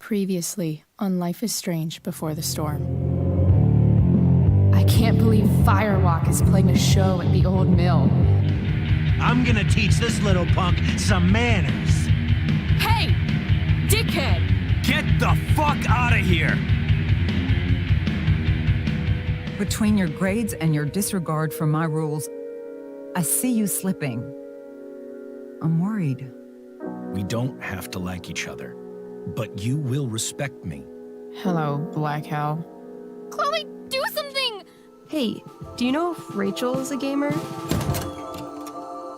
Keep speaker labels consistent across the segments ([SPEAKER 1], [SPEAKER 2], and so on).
[SPEAKER 1] Previously on Life is Strange Before the Storm. I can't believe Firewalk is playing a show at the old mill.
[SPEAKER 2] I'm gonna teach this little punk some manners.
[SPEAKER 1] Hey! Dickhead!
[SPEAKER 2] Get the fuck out of here!
[SPEAKER 3] Between your grades and your disregard for my rules, I see you slipping. I'm worried.
[SPEAKER 4] We don't have to like each other, but you will respect me.
[SPEAKER 1] Hello, Black Hell.
[SPEAKER 5] Chloe, do something!
[SPEAKER 6] Hey, do you know if Rachel is a gamer?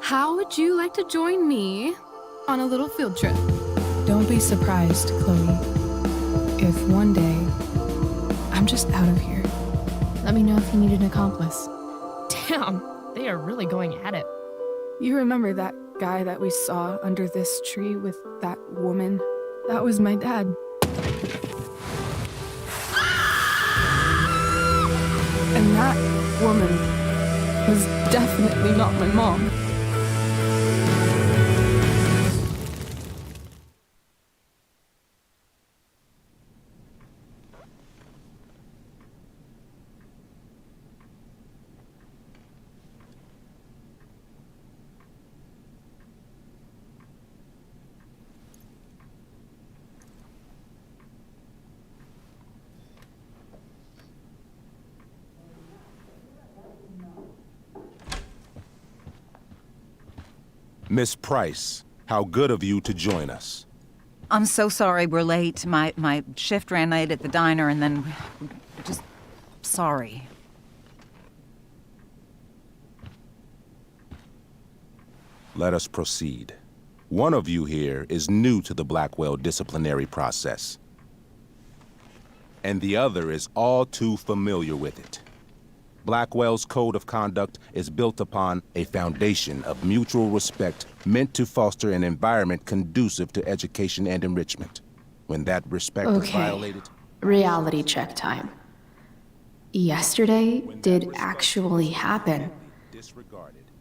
[SPEAKER 6] How would you like to join me on a little field trip?
[SPEAKER 1] Don't be surprised, Chloe, if one day I'm just out of here. Let me know if you need an accomplice.
[SPEAKER 5] Damn, they are really going at it.
[SPEAKER 6] You remember that guy that we saw under this tree with that woman? That was my dad. And that woman was definitely not my mom.
[SPEAKER 7] Miss Price, how good of you to join us.
[SPEAKER 3] I'm so sorry we're late. My shift ran late at the diner and then... just... sorry.
[SPEAKER 7] Let us proceed. One of you here is new to the Blackwell disciplinary process, and the other is all too familiar with it. Blackwell's code of conduct is built upon a foundation of mutual respect meant to foster an environment conducive to education and enrichment. When that respect is violated...
[SPEAKER 1] Reality check time. Yesterday did actually happen.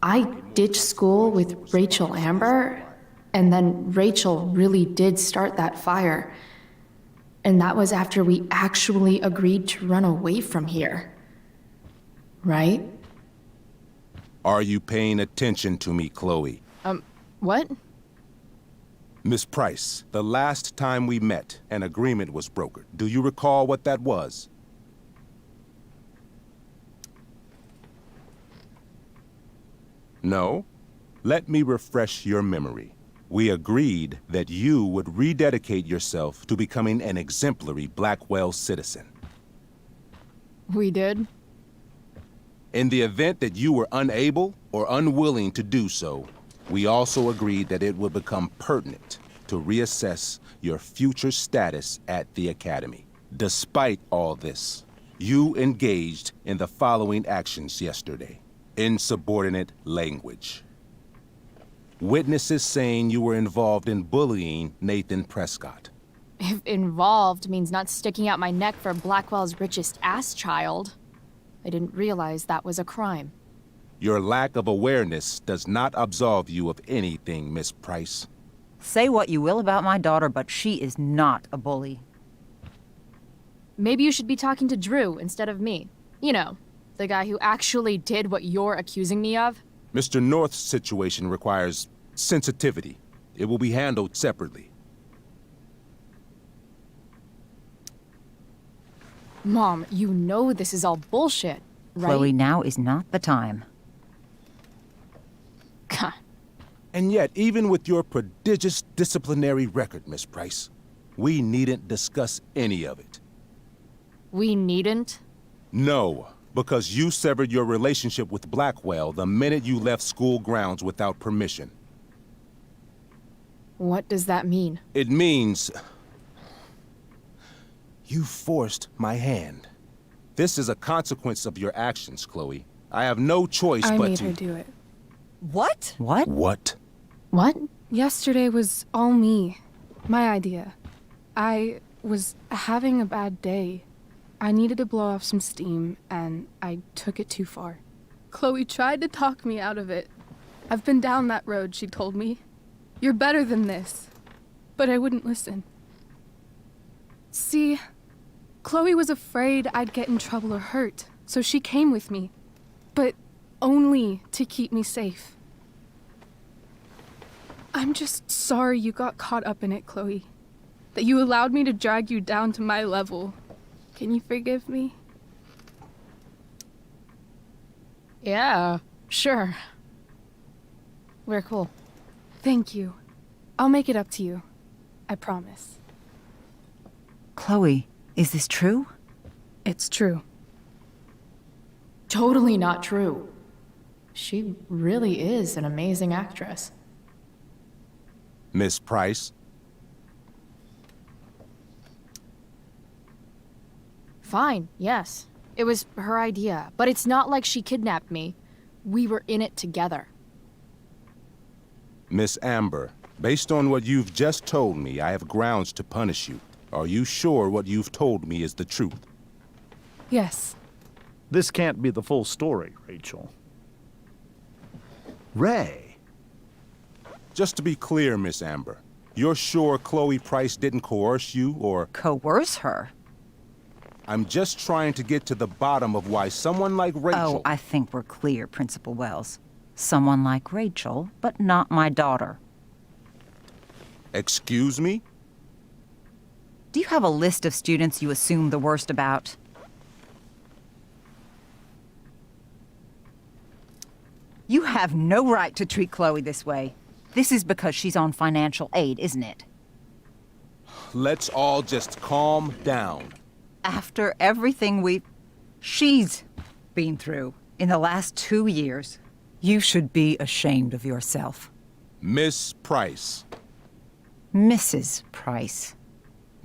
[SPEAKER 1] I ditched school with Rachel Amber, and then Rachel really did start that fire. And that was after we actually agreed to run away from here. Right?
[SPEAKER 7] Are you paying attention to me, Chloe?
[SPEAKER 5] What?
[SPEAKER 7] Miss Price, the last time we met, an agreement was brokered. Do you recall what that was? No? Let me refresh your memory. We agreed that you would rededicate yourself to becoming an exemplary Blackwell citizen.
[SPEAKER 5] We did?
[SPEAKER 7] In the event that you were unable or unwilling to do so, we also agreed that it would become pertinent to reassess your future status at the Academy. Despite all this, you engaged in the following actions yesterday. Insubordinate language. Witnesses saying you were involved in bullying Nathan Prescott.
[SPEAKER 5] If involved means not sticking out my neck for Blackwell's richest ass child, I didn't realize that was a crime.
[SPEAKER 7] Your lack of awareness does not absolve you of anything, Miss Price.
[SPEAKER 3] Say what you will about my daughter, but she is not a bully.
[SPEAKER 5] Maybe you should be talking to Drew instead of me. You know, the guy who actually did what you're accusing me of.
[SPEAKER 7] Mr. North's situation requires sensitivity. It will be handled separately.
[SPEAKER 5] Mom, you know this is all bullshit, right?
[SPEAKER 3] Chloe, now is not the time.
[SPEAKER 5] Gah.
[SPEAKER 7] And yet, even with your prodigious disciplinary record, Miss Price, we needn't discuss any of it.
[SPEAKER 5] We needn't?
[SPEAKER 7] No, because you severed your relationship with Blackwell the minute you left school grounds without permission.
[SPEAKER 5] What does that mean?
[SPEAKER 7] It means... you forced my hand. This is a consequence of your actions, Chloe. I have no choice
[SPEAKER 6] I
[SPEAKER 7] but
[SPEAKER 6] made
[SPEAKER 7] to...
[SPEAKER 6] her do it.
[SPEAKER 3] What? What?
[SPEAKER 7] What?
[SPEAKER 5] What?
[SPEAKER 6] Yesterday was all me. My idea. I was having a bad day. I needed to blow off some steam, and I took it too far. Chloe tried to talk me out of it. I've been down that road, she told me. You're better than this. But I wouldn't listen. See, Chloe was afraid I'd get in trouble or hurt, so she came with me. But only to keep me safe. I'm just sorry you got caught up in it, Chloe. That you allowed me to drag you down to my level. Can you forgive me?
[SPEAKER 5] Yeah, sure. We're cool.
[SPEAKER 6] Thank you. I'll make it up to you. I promise.
[SPEAKER 3] Chloe, is this true?
[SPEAKER 6] It's true.
[SPEAKER 1] Totally not true. She really is an amazing actress.
[SPEAKER 7] Miss Price,
[SPEAKER 5] Fine, yes. It was her idea, but it's not like she kidnapped me. We were in it together.
[SPEAKER 7] Miss Amber, based on what you've just told me, I have grounds to punish you. Are you sure what you've told me is the truth?
[SPEAKER 6] Yes.
[SPEAKER 8] This can't be the full story, Rachel. Ray.
[SPEAKER 7] Just to be clear, Miss Amber, you're sure Chloe Price didn't coerce you, or...
[SPEAKER 3] Coerce her?
[SPEAKER 7] I'm just trying to get to the bottom of why someone like Rachel...
[SPEAKER 3] Oh, I think we're clear, Principal Wells. Someone like Rachel, but not my daughter.
[SPEAKER 7] Excuse me?
[SPEAKER 3] Do you have a list of students you assume the worst about? You have no right to treat Chloe this way. This is because she's on financial aid, isn't it?
[SPEAKER 7] Let's all just calm down.
[SPEAKER 3] After everything she's been through in the last 2 years, you should be ashamed of yourself.
[SPEAKER 7] Miss Price.
[SPEAKER 3] Mrs. Price.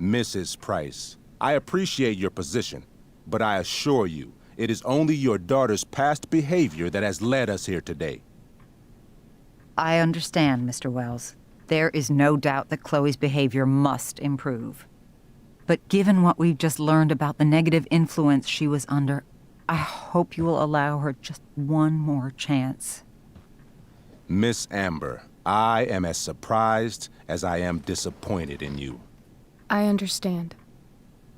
[SPEAKER 7] Mrs. Price, I appreciate your position, but I assure you, it is only your daughter's past behavior that has led us here today.
[SPEAKER 3] I understand, Mr. Wells. There is no doubt that Chloe's behavior must improve. But given what we've just learned about the negative influence she was under, I hope you will allow her just one more chance.
[SPEAKER 7] Miss Amber, I am as surprised as I am disappointed in you.
[SPEAKER 6] I understand.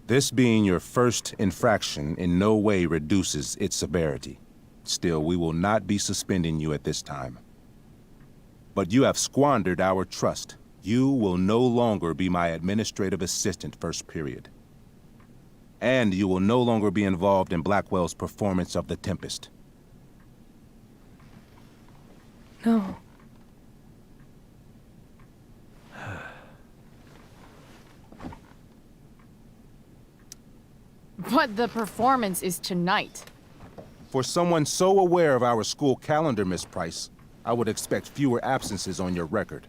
[SPEAKER 7] This being your first infraction in no way reduces its severity. Still, we will not be suspending you at this time. But you have squandered our trust. You will no longer be my administrative assistant first period. And you will no longer be involved in Blackwell's performance of The Tempest.
[SPEAKER 6] No.
[SPEAKER 5] But the performance is tonight.
[SPEAKER 7] For someone so aware of our school calendar, Miss Price, I would expect fewer absences on your record.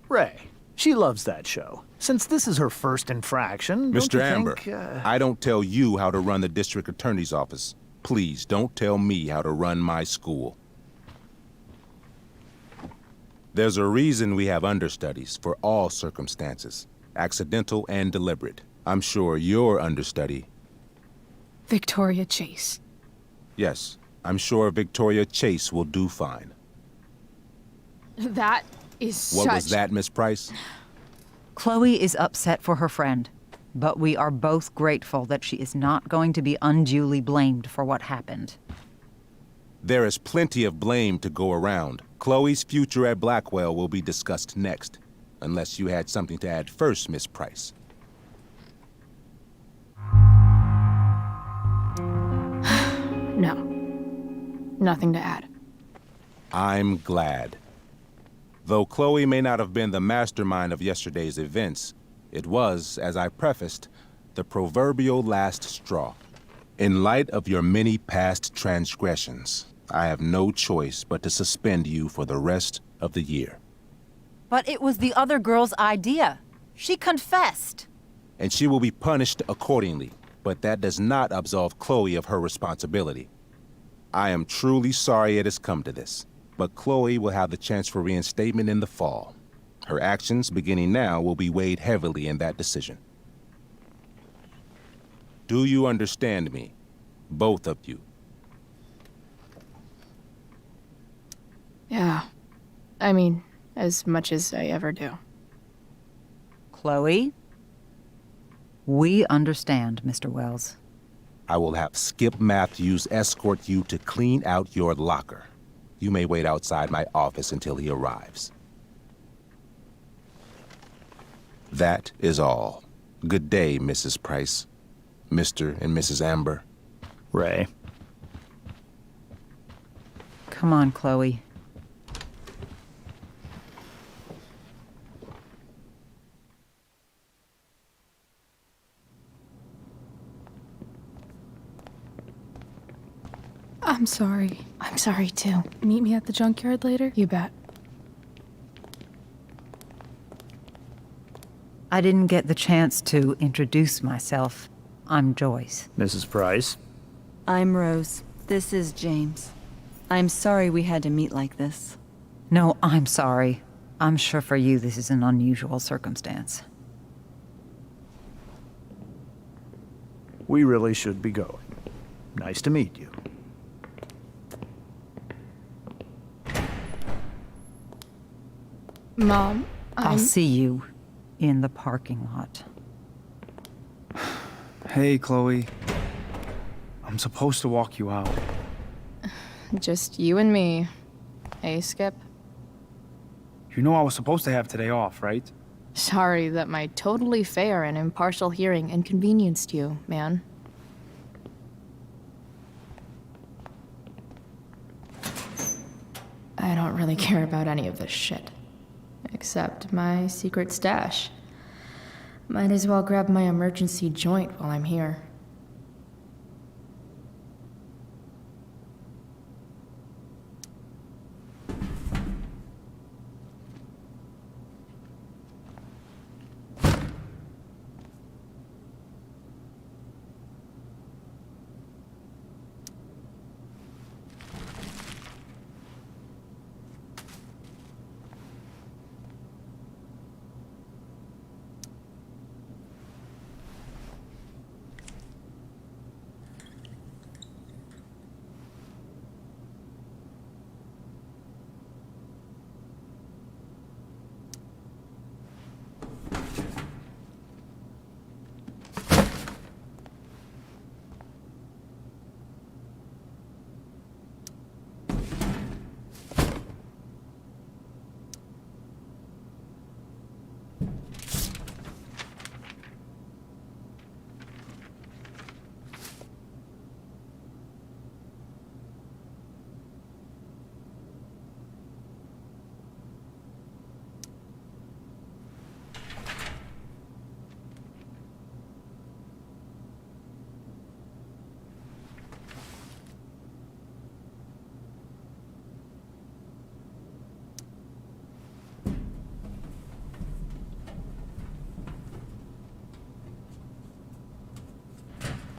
[SPEAKER 8] Ray. She loves that show. Since this is her first infraction, don't
[SPEAKER 7] Mr.
[SPEAKER 8] you
[SPEAKER 7] Amber,
[SPEAKER 8] think,
[SPEAKER 7] I don't tell you how to run the district attorney's office. Please don't tell me how to run my school. There's a reason we have understudies for all circumstances, accidental and deliberate. I'm sure your understudy...
[SPEAKER 6] Victoria Chase.
[SPEAKER 7] Yes, I'm sure Victoria Chase will do fine.
[SPEAKER 5] That is
[SPEAKER 7] What
[SPEAKER 5] such...
[SPEAKER 7] was that, Miss Price?
[SPEAKER 3] Chloe is upset for her friend, but we are both grateful that she is not going to be unduly blamed for what happened.
[SPEAKER 7] There is plenty of blame to go around. Chloe's future at Blackwell will be discussed next. Unless you had something to add first, Miss Price.
[SPEAKER 1] No. Nothing to add.
[SPEAKER 7] I'm glad. Though Chloe may not have been the mastermind of yesterday's events, it was, as I prefaced, the proverbial last straw. In light of your many past transgressions, I have no choice but to suspend you for the rest of the year.
[SPEAKER 3] But it was the other girl's idea. She confessed.
[SPEAKER 7] And she will be punished accordingly, but that does not absolve Chloe of her responsibility. I am truly sorry it has come to this, but Chloe will have the chance for reinstatement in the fall. Her actions, beginning now, will be weighed heavily in that decision. Do you understand me? Both of you.
[SPEAKER 1] Yeah. I mean, as much as I ever do.
[SPEAKER 3] Chloe? We understand, Mr. Wells.
[SPEAKER 7] I will have Skip Matthews escort you to clean out your locker. You may wait outside my office until he arrives. That is all. Good day, Mrs. Price. Mr. and Mrs. Amber.
[SPEAKER 8] Ray.
[SPEAKER 3] Come on, Chloe.
[SPEAKER 6] I'm sorry.
[SPEAKER 1] I'm sorry too.
[SPEAKER 6] Meet me at the junkyard later?
[SPEAKER 1] You bet.
[SPEAKER 3] I didn't get the chance to introduce myself. I'm Joyce.
[SPEAKER 8] Mrs. Price.
[SPEAKER 9] I'm Rose. This is James. I'm sorry we had to meet like this.
[SPEAKER 3] No, I'm sorry. I'm sure for you this is an unusual circumstance.
[SPEAKER 8] We really should be going. Nice to meet you.
[SPEAKER 6] Mom,
[SPEAKER 3] I'll see you in the parking lot.
[SPEAKER 10] Hey, Chloe. I'm supposed to walk you out.
[SPEAKER 5] Just you and me. Hey, Skip.
[SPEAKER 10] You know I was supposed to have today off, right?
[SPEAKER 5] Sorry that my totally fair and impartial hearing inconvenienced you, man. I don't really care about any of this shit. Except my secret stash. Might as well grab my emergency joint while I'm here.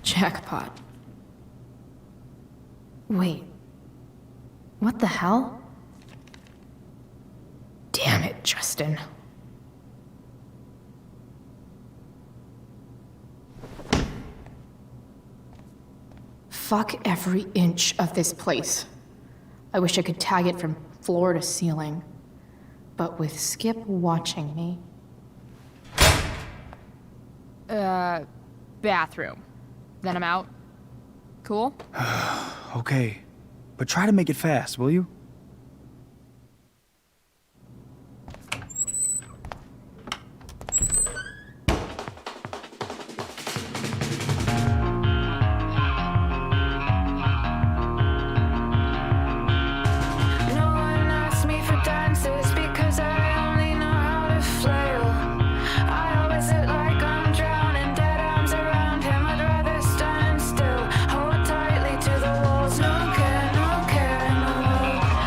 [SPEAKER 5] Jackpot. Wait. What the hell? Damn it, Justin. Fuck every inch of this place. I wish I could tag it from floor to ceiling. But with Skip watching me... bathroom. Then I'm out. Cool?
[SPEAKER 10] Okay. But try to make it fast, will you?
[SPEAKER 11] Hold tightly to the walls, no care, no care in the world.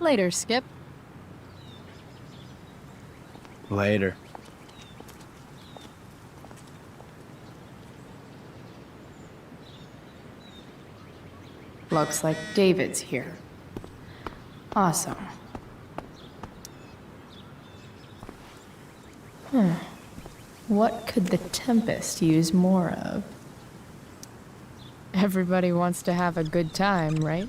[SPEAKER 6] Later, Skip.
[SPEAKER 10] Later.
[SPEAKER 5] Looks like David's here. Awesome. What could the Tempest use more of?
[SPEAKER 6] Everybody wants to have a good time, right?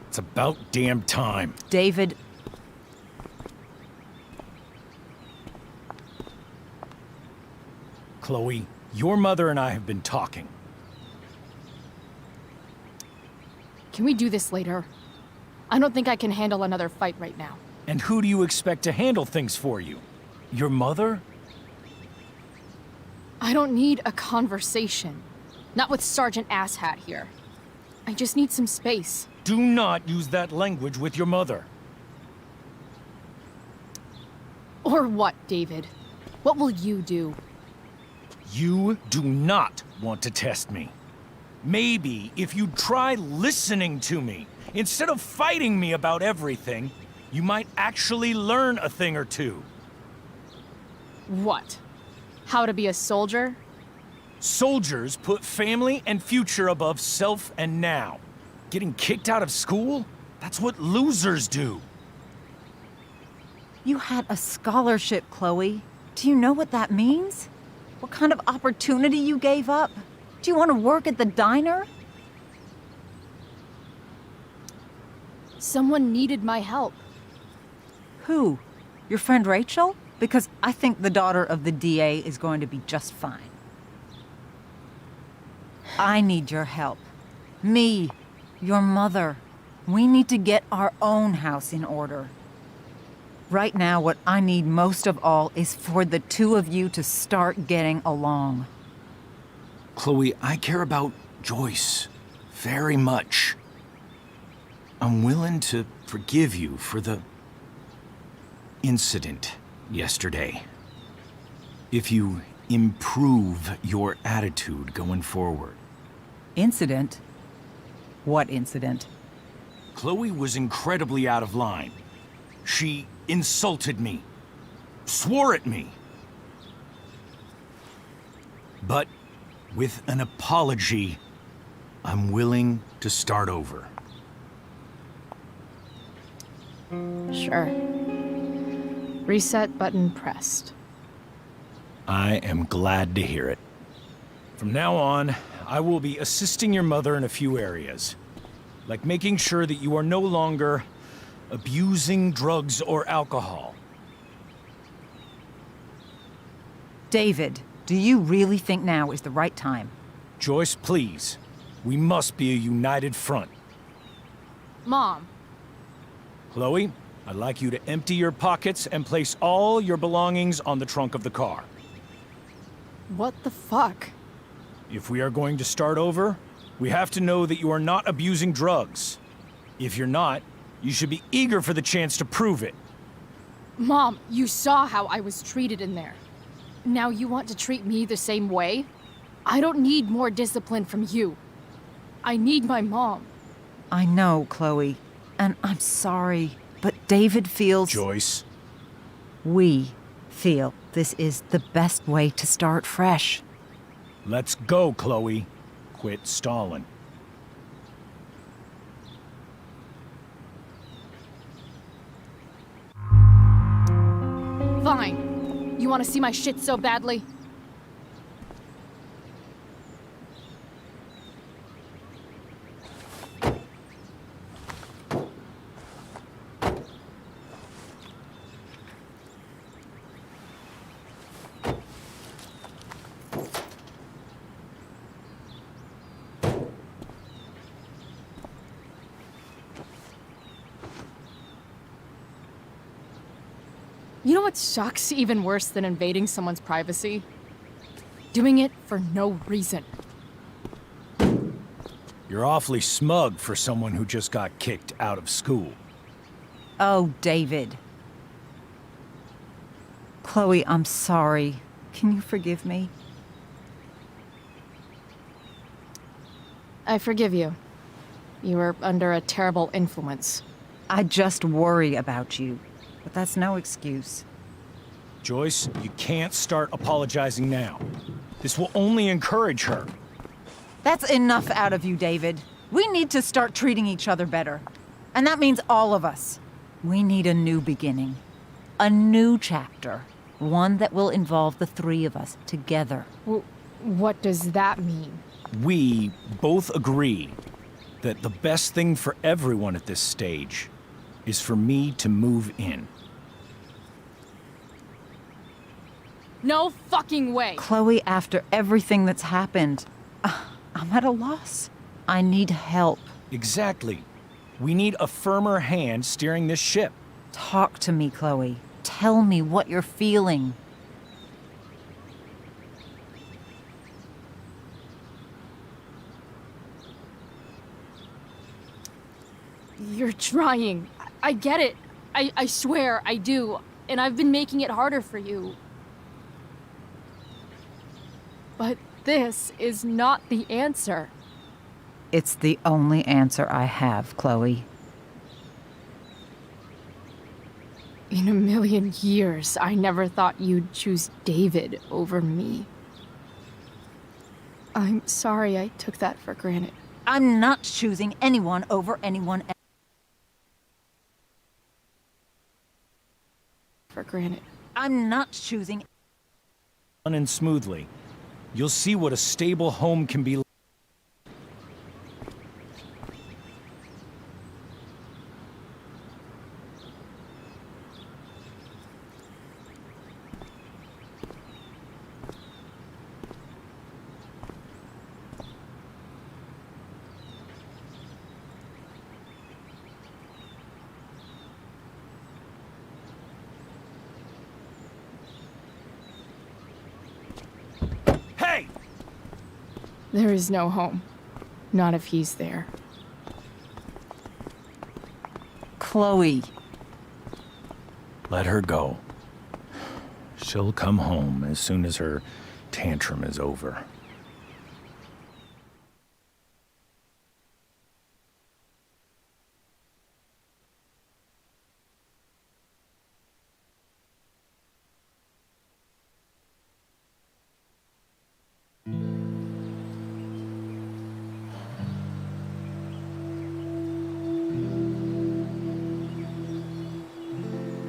[SPEAKER 4] It's about damn time.
[SPEAKER 3] David,
[SPEAKER 4] Chloe, your mother and I have been talking.
[SPEAKER 6] Can we do this later? I don't think I can handle another fight right now.
[SPEAKER 4] And who do you expect to handle things for you? Your mother?
[SPEAKER 6] I don't need a conversation. Not with Sergeant Asshat here. I just need some space.
[SPEAKER 4] Do not use that language with your mother.
[SPEAKER 6] Or what, David? What will you do?
[SPEAKER 4] You do not want to test me. Maybe if you'd try listening to me, instead of fighting me about everything, you might actually learn a thing or two.
[SPEAKER 6] What? How to be a soldier?
[SPEAKER 4] Soldiers put family and future above self and now. Getting kicked out of school? That's what losers do.
[SPEAKER 3] you had a scholarship, Chloe. Do you know what that means? What kind of opportunity you gave up? Do you want to work at the diner?
[SPEAKER 6] Someone needed my help.
[SPEAKER 3] Who? Your friend Rachel? Because I think the daughter of the DA is going to be just fine. I need your help. Me, your mother. We need to get our own house in order. Right now, what I need most of all is for the two of you to start getting along.
[SPEAKER 4] Chloe, I care about Joyce very much. I'm willing to forgive you for the incident yesterday. If you improve your attitude going forward.
[SPEAKER 3] Incident? What incident?
[SPEAKER 4] Chloe was incredibly out of line. She insulted me, swore at me. But with an apology, I'm willing to start over.
[SPEAKER 5] Sure. Reset button pressed.
[SPEAKER 4] I am glad to hear it. From now on, I will be assisting your mother in a few areas, like making sure that you are no longer abusing drugs or alcohol.
[SPEAKER 3] David, do you really think now is the right time?
[SPEAKER 4] Joyce, please. We must be a united front.
[SPEAKER 6] Mom,
[SPEAKER 4] Chloe, I'd like you to empty your pockets and place all your belongings on the trunk of the car.
[SPEAKER 6] what the fuck?
[SPEAKER 4] If we are going to start over, we have to know that you are not abusing drugs. If you're not, you should be eager for the chance to prove it.
[SPEAKER 6] Mom, you saw how I was treated in there. Now you want to treat me the same way? I don't need more discipline from you. I need my mom.
[SPEAKER 3] I know, Chloe, and I'm sorry, but David feels...
[SPEAKER 4] Joyce.
[SPEAKER 3] We feel this is the best way to start fresh.
[SPEAKER 4] Let's go, Chloe. Quit stalling.
[SPEAKER 6] Fine. You want to see my shit so badly? You know what sucks even worse than invading someone's privacy? Doing it for no reason.
[SPEAKER 4] You're awfully smug for someone who just got kicked out of school.
[SPEAKER 3] Oh, David. Chloe, I'm sorry. Can you forgive me?
[SPEAKER 5] I forgive you. You were under a terrible influence.
[SPEAKER 3] I just worry about you, but that's no excuse.
[SPEAKER 4] Joyce, you can't start apologizing now. This will only encourage her.
[SPEAKER 3] That's enough out of you, David. We need to start treating each other better. And that means all of us. We need a new beginning. A new chapter. One that will involve the three of us together.
[SPEAKER 5] What does that mean?
[SPEAKER 4] We both agree that the best thing for everyone at this stage is for me to move in.
[SPEAKER 5] No fucking way!
[SPEAKER 3] Chloe, after everything that's happened, I'm at a loss. I need help.
[SPEAKER 4] Exactly. We need a firmer hand steering this ship.
[SPEAKER 3] Talk to me, Chloe. Tell me what you're feeling.
[SPEAKER 5] You're trying. I get it. I swear, I do. And I've been making it harder for you. But this is not the answer.
[SPEAKER 3] It's the only answer I have, Chloe.
[SPEAKER 5] In a million years, I never thought you'd choose David over me. I'm sorry I took that for granted.
[SPEAKER 3] I'm not choosing anyone over anyone else.
[SPEAKER 5] For granted.
[SPEAKER 3] I'm not choosing.
[SPEAKER 4] Fun and smoothly. You'll see what a stable home can be. Hey!
[SPEAKER 5] There is no home. Not if he's there.
[SPEAKER 3] Chloe.
[SPEAKER 4] Let her go. She'll come home as soon as her tantrum is over.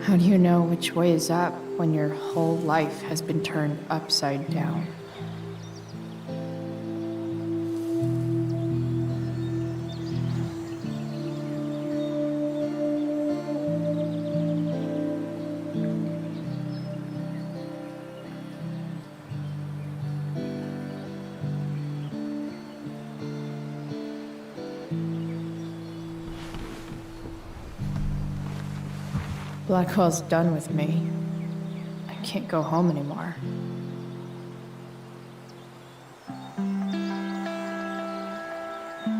[SPEAKER 5] How do you know which way is up when your whole life has been turned upside down? Blackwell's done with me. I can't go home anymore.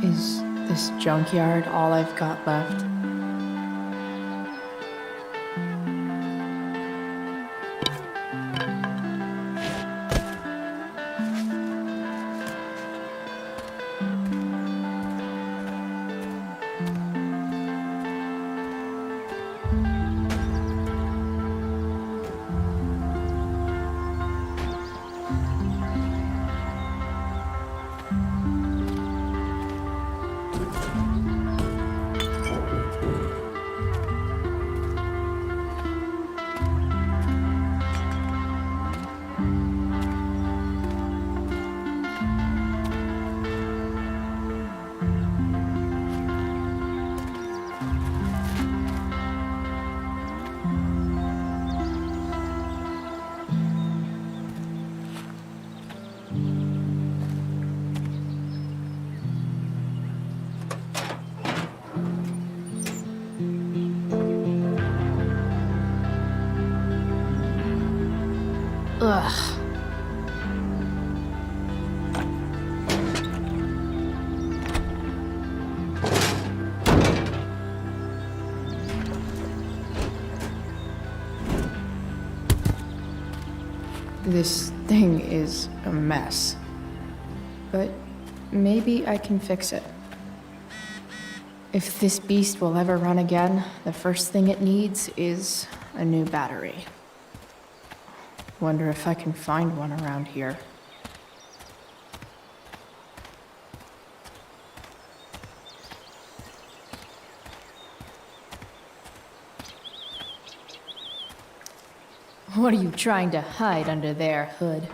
[SPEAKER 5] Is this junkyard all I've got left? This thing is a mess. But maybe I can fix it. If this beast will ever run again, the first thing it needs is a new battery. Wonder if I can find one around here. What are you trying to hide under there, Hood?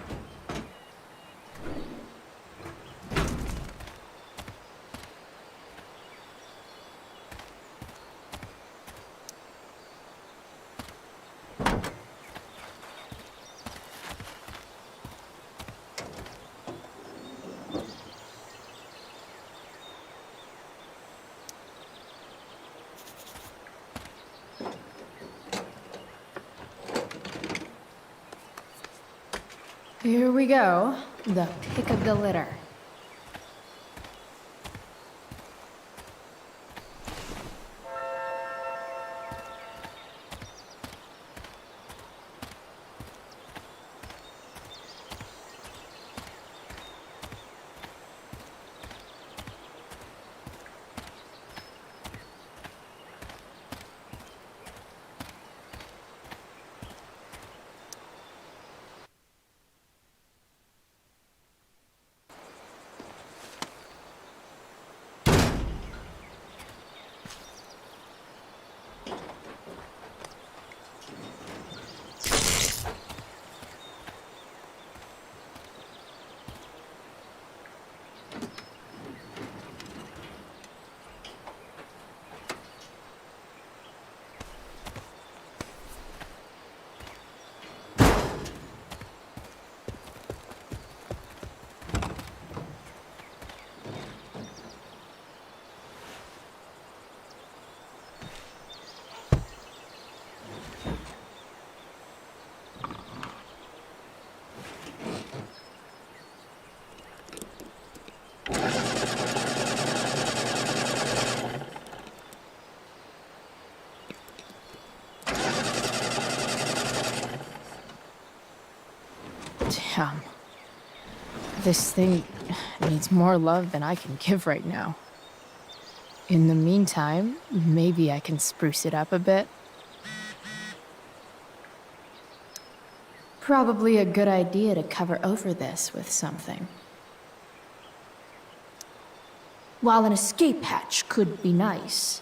[SPEAKER 5] Here we go, the pick of the litter. Damn. This thing needs more love than I can give right now. In the meantime, maybe I can spruce it up a bit. Probably a good idea to cover over this with something. While an escape hatch could be nice,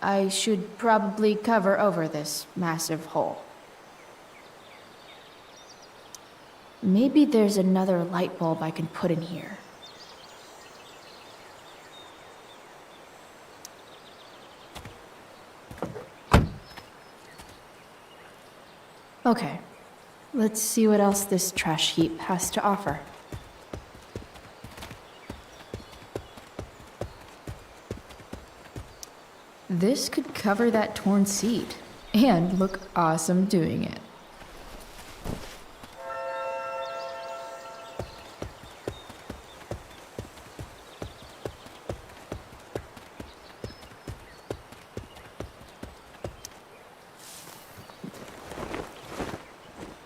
[SPEAKER 5] I should probably cover over this massive hole. Maybe there's another light bulb I can put in here. Okay, let's see what else this trash heap has to offer. This could cover that torn seat and look awesome doing it.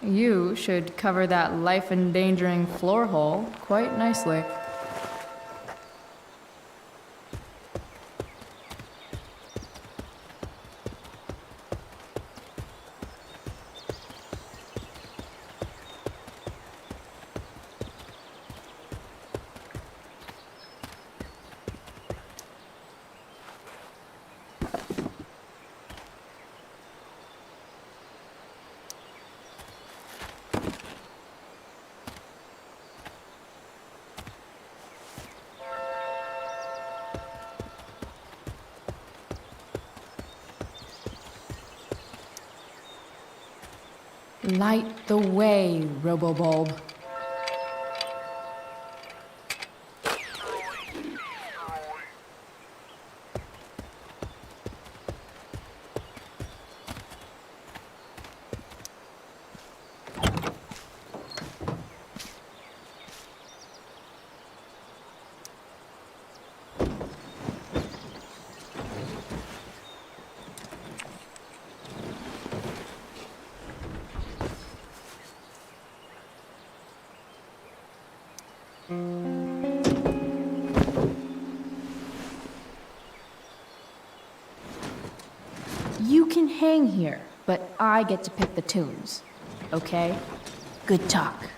[SPEAKER 5] You should cover that life-endangering floor hole quite nicely. Light the way, Robobulb.
[SPEAKER 1] playing here, but I get to pick the tunes. Okay? Good talk.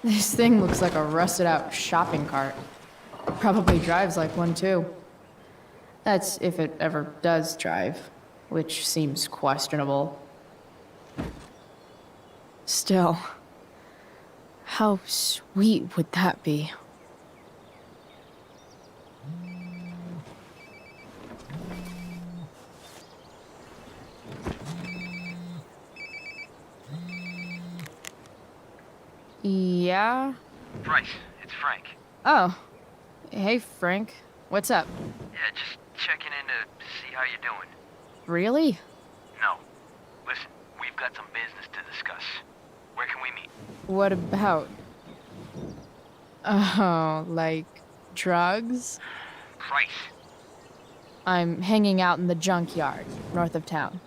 [SPEAKER 1] This thing looks like a rusted out shopping cart. Probably drives like one too. That's if it ever does drive, which seems questionable. Still, how sweet would that be? Yeah?
[SPEAKER 11] Bryce, it's Frank.
[SPEAKER 5] Oh. Hey, Frank. What's up?
[SPEAKER 11] Yeah, just checking in to see how you're doing.
[SPEAKER 5] Really?
[SPEAKER 11] No. Listen, we've got some business to discuss. Where can we meet?
[SPEAKER 5] What about? Oh, like drugs?
[SPEAKER 11] Bryce.
[SPEAKER 5] I'm hanging out in the junkyard, north of town.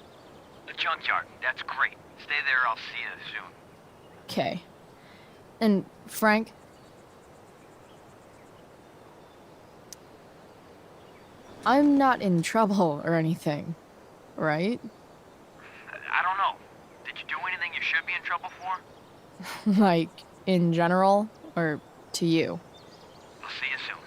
[SPEAKER 11] The junkyard. That's great. Stay there, I'll see you soon.
[SPEAKER 5] Okay. And Frank? I'm not in trouble or anything, right?
[SPEAKER 11] I don't know. Did you do anything you should be in trouble for?
[SPEAKER 5] Like, in general, or to you?
[SPEAKER 11] I'll see you soon.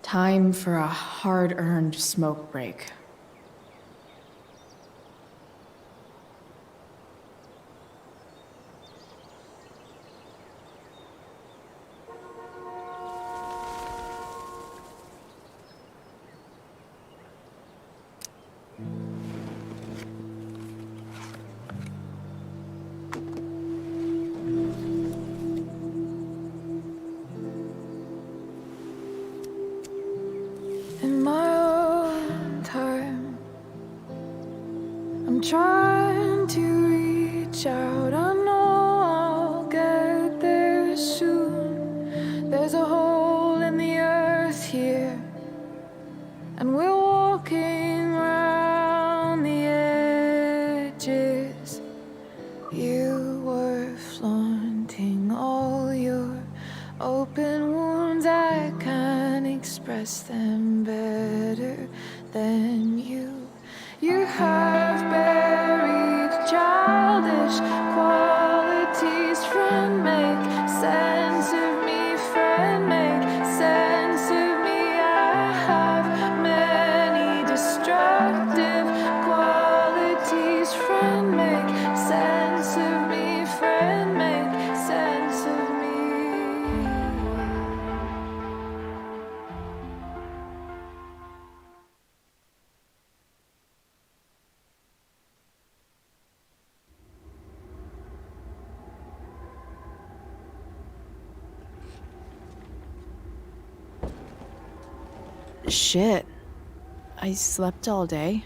[SPEAKER 1] Time for a hard-earned smoke break.
[SPEAKER 6] In my own time, I'm trying to reach out. I know I'll get there soon. There's a hole in the earth here, and we're walking around the edges. You were flaunting all your open wounds. I can't express them better than you. You have buried childish qualities. Friend, make sense of me. Friend, make sense of me. I have many destructive qualities. Friend, make sense of me. Friend, make sense of me.
[SPEAKER 5] Shit. I slept all day.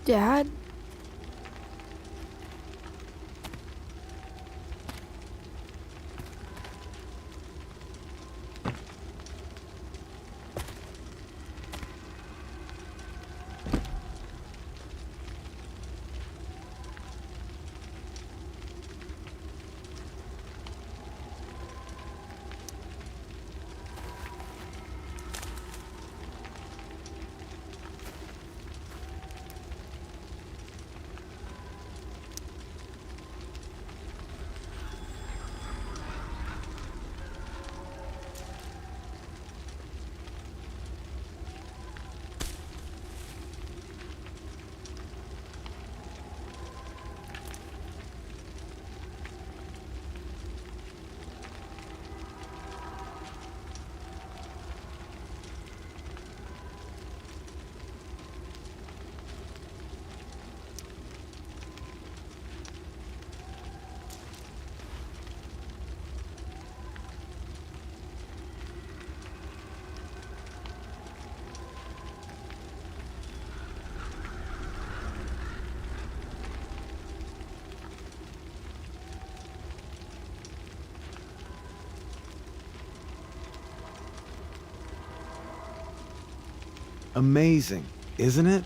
[SPEAKER 5] Dad?
[SPEAKER 10] Amazing, isn't it?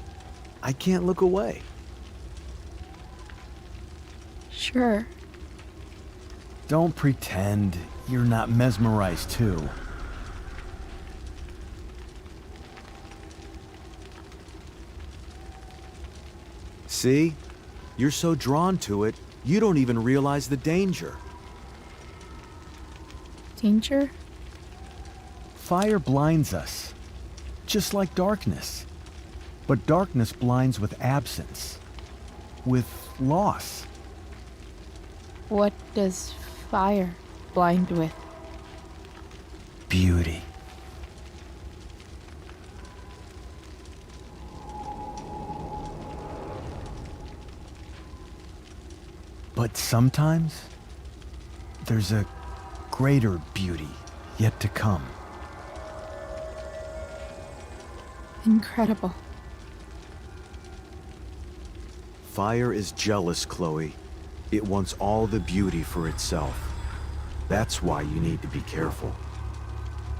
[SPEAKER 10] I can't look away.
[SPEAKER 5] Sure.
[SPEAKER 10] Don't pretend you're not mesmerized too. See? You're so drawn to it, you don't even realize the danger.
[SPEAKER 5] Danger?
[SPEAKER 10] Fire blinds us, just like darkness. But darkness blinds with absence, with loss.
[SPEAKER 5] What does fire blind with?
[SPEAKER 10] Beauty. But sometimes, there's a greater beauty yet to come.
[SPEAKER 5] Incredible.
[SPEAKER 10] Fire is jealous, Chloe. It wants all the beauty for itself. That's why you need to be careful.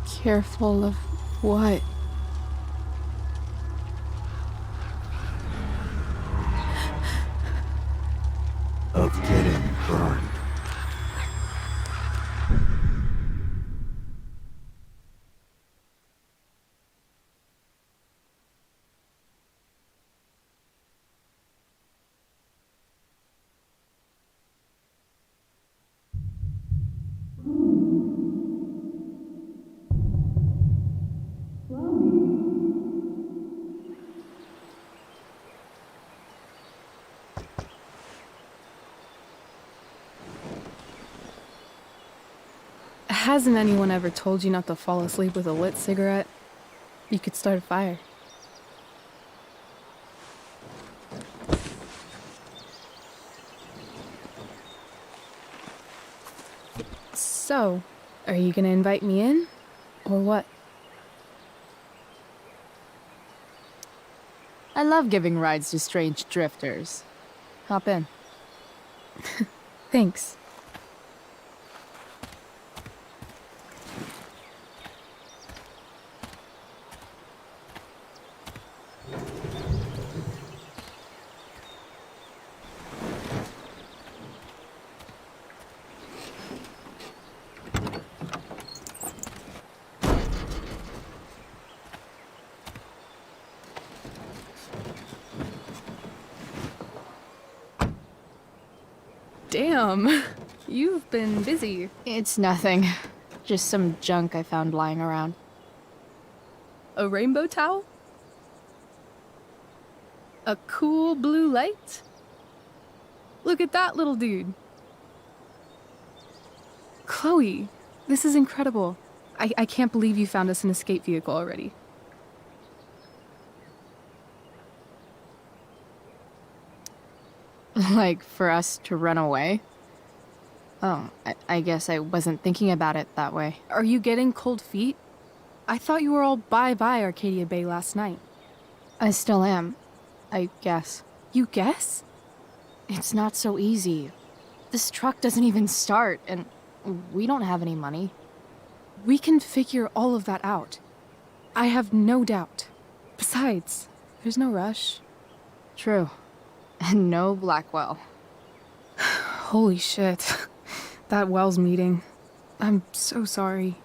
[SPEAKER 5] Careful of what?
[SPEAKER 10] Of getting burned.
[SPEAKER 6] Hasn't anyone ever told you not to fall asleep with a lit cigarette? You could start a fire. So, are you gonna invite me in? Or what?
[SPEAKER 5] I love giving rides to strange drifters. Hop in.
[SPEAKER 6] Thanks. Damn, you've been busy.
[SPEAKER 5] It's nothing. Just some junk I found lying around.
[SPEAKER 6] A rainbow towel? A cool blue light? Look at that little dude. Chloe, this is incredible. I can't believe you found us an escape vehicle already.
[SPEAKER 5] Like, for us to run away? Oh, I guess I wasn't thinking about it that way.
[SPEAKER 6] Are you getting cold feet? I thought you were all bye-bye Arcadia Bay last night.
[SPEAKER 5] I still am, I guess.
[SPEAKER 6] You guess?
[SPEAKER 5] It's not so easy. This truck doesn't even start, and we don't have any money.
[SPEAKER 6] We can figure all of that out. I have no doubt. Besides, there's no rush.
[SPEAKER 5] True. And no Blackwell.
[SPEAKER 6] Holy shit. That Wells meeting. I'm so sorry.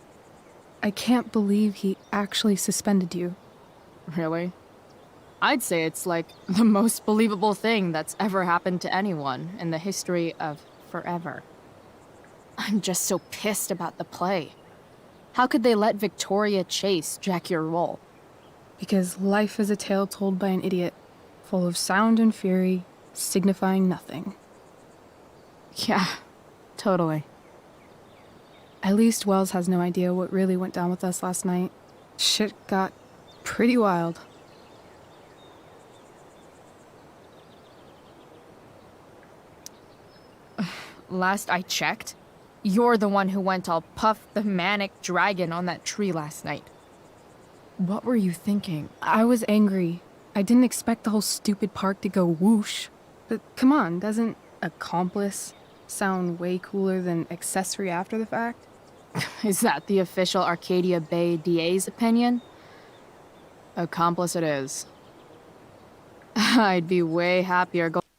[SPEAKER 6] I can't believe he actually suspended you.
[SPEAKER 5] Really? I'd say it's like the most believable thing that's ever happened to anyone in the history of forever. I'm just so pissed about the play. How could they let Victoria Chase jack your role?
[SPEAKER 6] Because life is a tale told by an idiot, full of sound and fury, signifying nothing.
[SPEAKER 5] Yeah, totally.
[SPEAKER 6] At least Wells has no idea what really went down with us last night. Shit got pretty wild.
[SPEAKER 5] Last I checked, you're the one who went all Puff the Manic Dragon on that tree last night. What were you thinking?
[SPEAKER 6] I was angry. I didn't expect the whole stupid park to go whoosh. But come on, doesn't accomplice sound way cooler than accessory after the fact?
[SPEAKER 5] Is that the official Arcadia Bay DA's opinion? Accomplice it is. I'd be way happier going.